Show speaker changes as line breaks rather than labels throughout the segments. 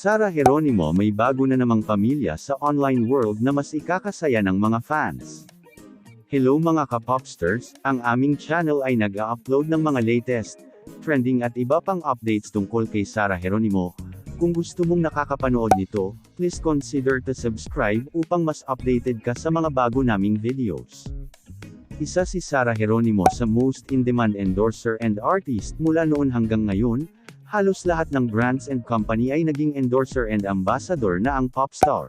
Sara Geronimo may bago na namang pamilya sa online world na mas ikakasaya ng mga fans. Hello mga ka-popsters, ang aming channel ay nag-a-upload ng mga latest, trending at iba pang updates tungkol kay Sara Geronimo. Kung gusto mong nakakapanood nito, please consider to subscribe upang mas updated ka sa mga bago naming videos. Isa si Sara Geronimo sa most in-demand endorser and artist mula noon hanggang ngayon. Halos lahat ng brands and company ay naging endorser and ambassador na ang popstar.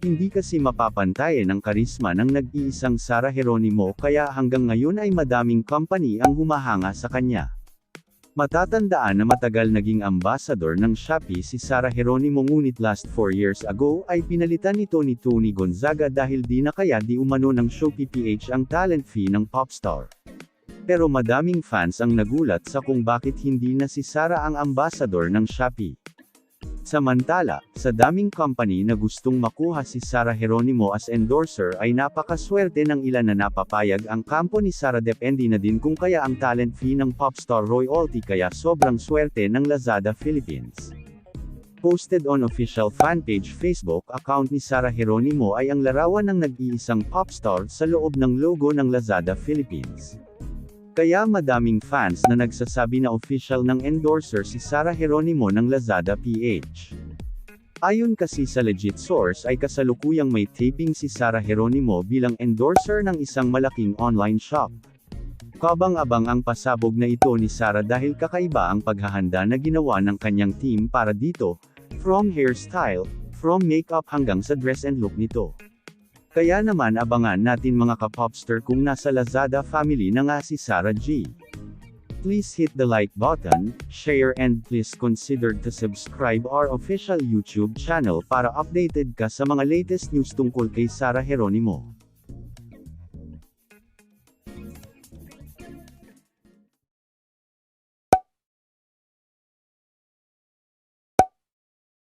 Hindi kasi mapapantayan ang karisma ng nag-iisang Sara Geronimo kaya hanggang ngayon ay madaming company ang humahanga sa kanya. Matatandaan na matagal naging ambassador ng Shopee si Sara Geronimo ngunit last 4 years ago ay pinalitan nito ni Tony Gonzaga dahil di na kaya di umano ng Shopee PH ang talent fee ng popstar. Pero madaming fans ang nagulat sa kung bakit hindi na si Sara ang ambassador ng Shopee. Samantala, sa daming company na gustong makuha si Sara Geronimo as endorser ay napakaswerte ng ilan na napapayag ang kampo ni Sara. Depende na din kung kaya ang talent fee ng popstar royalty kaya sobrang swerte ng Lazada Philippines. Posted on official fanpage Facebook account ni Sara Geronimo ay ang larawan ng nag-iisang popstar sa loob ng logo ng Lazada Philippines. Kaya madaming fans na nagsasabi na official ng endorser si Sara Geronimo ng Lazada PH. Ayon kasi sa legit source ay kasalukuyang may taping si Sara Geronimo bilang endorser ng isang malaking online shop. Kabang-abang ang pasabog na ito ni Sara dahil kakaiba ang paghahanda na ginawa ng kanyang team para dito, from hairstyle, from makeup hanggang sa dress and look nito. Kaya naman abangan natin mga ka-popster kung nasa Lazada family na nga si Sara G. Please hit the like button, share and please consider to subscribe our official YouTube channel para updated ka sa mga latest news tungkol kay Sara Geronimo.